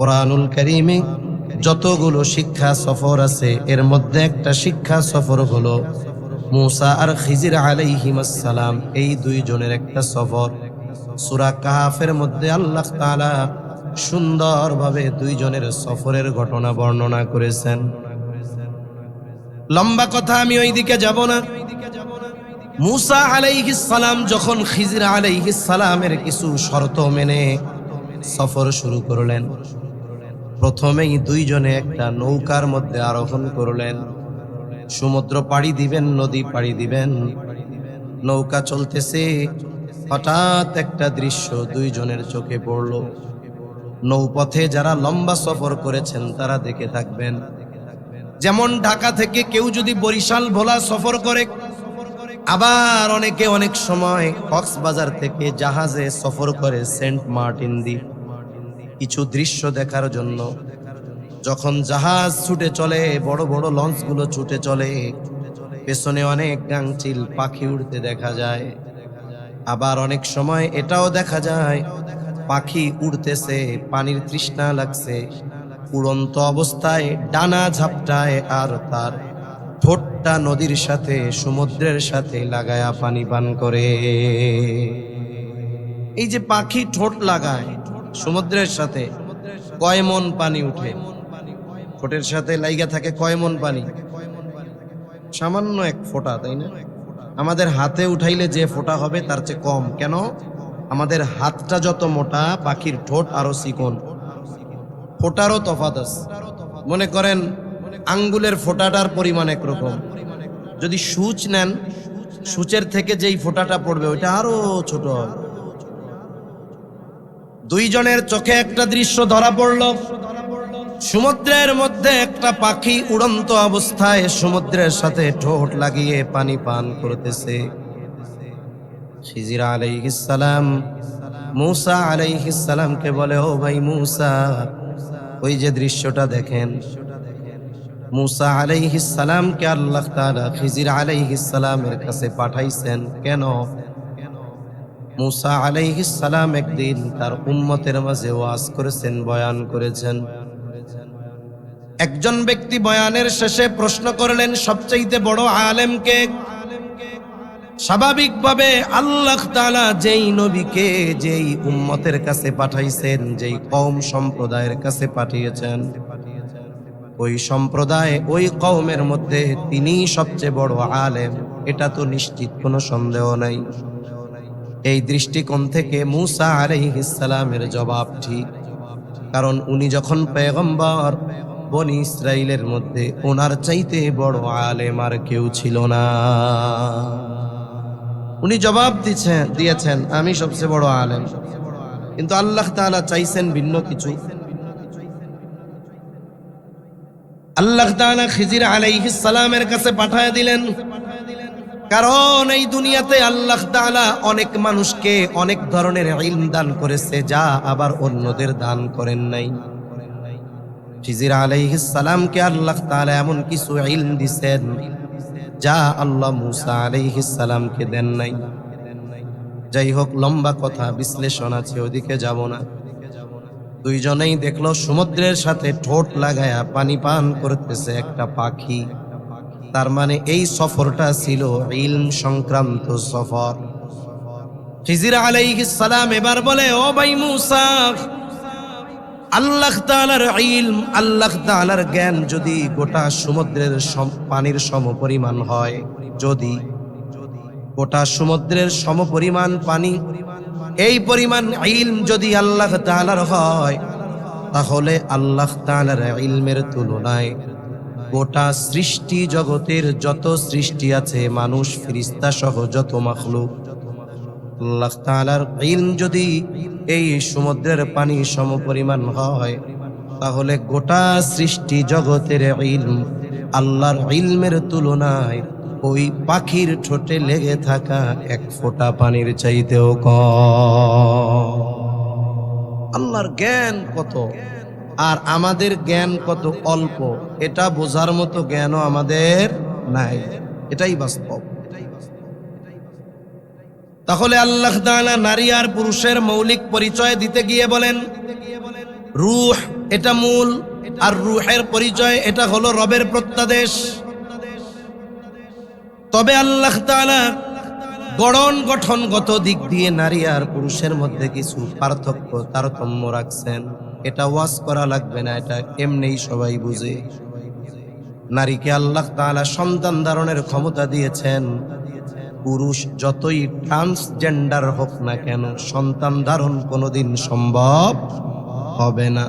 কোরআনুল কারীমে যতগুলো শিক্ষা সফর আছে এর মধ্যে একটা শিক্ষা সফর হলো মূসা আর খিজির আলাইহিমাস সালাম, এই দুইজনের একটা সফর। সূরা কাহফের মধ্যে আল্লাহ তাআলা সুন্দরভাবে দুইজনের সফরের ঘটনা বর্ণনা করেছেন। লম্বা কথা, আমি ওইদিকে যাব না। মূসা আলাইহিস সালাম যখন খিজির আলাইহিস সালামের কিছু শর্ত মেনে সফর শুরু করলেন, প্রথমেই দুইজনে একটা নৌকার মধ্যে আরোহণ করলেন। সমুদ্র পাড়ি দিবেন, নদী পাড়ি দিবেন, নৌকা চলতেছে। হঠাৎ একটা দৃশ্য দুইজনের চোখে পড়ল। নৌপথে যারা লম্বা সফর করেছেন তারা দেখে থাকবেন, যেমন ঢাকা থেকে কেউ যদি বরিশাল ভোলা সফর করে, আবার অনেকে অনেক সময় কক্সবাজার থেকে জাহাজে সফর করে সেন্ট মার্টিন দ্বীপ কিছু দৃশ্য দেখার জন্য। যখন জাহাজ ছুটে চলে, বড় বড় লঞ্চগুলো ছুটে চলে, পেছনে অনেক গাংচিল পাখি উড়তে দেখা যায়। আবার অনেক সময় এটাও দেখা যায় পাখি উড়তেছে, পানির তৃষ্ণা লাগছে, উড়ন্ত অবস্থায় ডানা ঝাপটায় আর তার ঠোঁটটা নদীর সাথে সমুদ্রের সাথে লাগায়া পানি পান করে। এই যে পাখি ঠোঁট লাগায় সমুদ্রের সাথে, কয় মন পানি উঠে ঠোঁটের সাথে লাইগা থাকে? কয় মন পানি? সামান্য এক ফোঁটা, তাই না? আমাদের হাতে উঠাইলে যে ফোঁটা হবে তার চেয়ে কম। কেন? আমাদের হাতটা যত মোটা, পাখির ঠোঁট আরো চিকন, ফোঁটারও তফাৎ আছে। মনে করেন আঙ্গুলের ফোঁটাটার পরিমাণ একরকম, যদি সূচ নেন, সূচের থেকে যেই ফোঁটাটা পড়বে ওইটা আরো ছোট হবে। দুইজনের চোখে একটা দৃশ্য ধরা পড়ল। সমুদ্রের মধ্যে একটা পাখি উড়ন্ত অবস্থায় সমুদ্রের সাথে ঠোঁট লাগিয়ে পানি পান করতেছে। খিজির আলাইহিস সালাম মূসা আলাইহিস সালামকে বলে, ও ভাই মূসা, ওই যে দৃশ্যটা দেখেন। মূসা আলাইহিস সালামকে আল্লাহ তাআলা খিজির আলাইহিস সালামের কাছে পাঠাইছেন কেন? মূসা আলাইহিস সালাম একদিন তার উম্মতের মাঝে ওয়াজ করেছেন, বয়ান করেছেন। একজন ব্যক্তি বয়ানের শেষে প্রশ্ন করলেন, সবচাইতে বড় আলেম কে? স্বাভাবিকভাবে আল্লাহ তাআলা যেই নবীকে যেই উম্মতের কাছে পাঠাইছেন, যেই কওম সম্প্রদায়ের কাছে পাঠিয়েছেন, ওই সম্প্রদায় ওই কওমের মধ্যে তিনি সবচেয়ে বড় আলেম, এটা তো নিশ্চিত, কোনো সন্দেহ নাই। এই দৃষ্টিকোণ থেকে মূসা আলাইহিস সালামের জবাব ঠিক, কারণ উনি যখন পয়গম্বর, বনি ইসরাইলের মধ্যে ওনার চাইতে বড় আলেম আর কেউ ছিল না। উনি জবাব দিয়েছেন আমি সবচেয়ে বড় আলেম, কিন্তু আল্লাহ তাআলা চাইছেন ভিন্ন কিছু। আল্লাহ তাআলা খিজির আলাইহিস সালামের কাছে পাঠায় দিলেন, কারণ এই দুনিয়াতে আল্লাহ তাআলা অনেক মানুষকে অনেক ধরনের ইলম দান করেছে, যা আবার অন্যদের দান করেন নাই। খিজির আলাইহিস সালামকে আল্লাহ তাআলা এমন কিছু ইলম দিয়েছেন যা আল্লাহ মূসা আলাইহিস সালামকে দেন নাই। যাই হোক, লম্বা কথা, বিশ্লেষণ আছে, ওদিকে যাব না। দুইজনেই দেখলো সমুদ্রের সাথে ঠোঁট লাগায়া পানি পান করতেছে একটা পাখি। তার মানে এই সফরটা ছিল ইলম সংক্রান্ত সফর। খিজির আলাইহিস সালাম এবার বলে, ও ভাই মূসা, আল্লাহ তাআলার ইলম, আল্লাহ তাআলার জ্ঞান যদি গোটা সমুদ্রের পানির সমপরিমাণ হয়, যদি গোটা সমুদ্রের সমপরিমাণ পানি, এই পরিমাণ ইলম যদি আল্লাহ তাআলার হয়, তাহলে আল্লাহ তাআলার ইলমের তুলনায় গোটা সৃষ্টি জগতের যত সৃষ্টি আছে, মানুষ, ফেরেশতা সহ যত মাখলুক, আল্লাহ তাআলার ইলম যদি এই সমুদ্রের পানি সমপরিমাণ হয়, তাহলে গোটা সৃষ্টি জগতের ইলম আল্লাহর ইলমের তুলনায় ওই পাখির ঠোঁটে লেগে থাকা এক ফোঁটা পানির চাইতেও কম। আল্লাহর জ্ঞান কত আর আমাদের জ্ঞান কত অল্প, এটা বোঝার মতো জ্ঞানও আমাদের নাই, এটাই বাস্তব। তাহলে আল্লাহ তাআলা নারী আর পুরুষের মৌলিক পরিচয় দিতে গিয়ে বলেন, রূহ এটা মূল, আর রূহের পরিচয় এটা হলো রবের প্রত্যাদেশ। তবে আল্লাহ তাআলা গঠনগত দিক দিয়ে নারী আর পুরুষের মধ্যে কিছু পার্থক্য তারতম্য রাখছেন। এটা ওয়াজ করা লাগবে না, এটা এমনিই সবাই বুঝে। নারীকে আল্লাহ তাআলা সন্তান ধারণের ক্ষমতা দিয়েছেন। পুরুষ যতই ট্রান্সজেন্ডার হোক না কেন, সন্তান ধারণ কোনোদিন সম্ভব হবে না।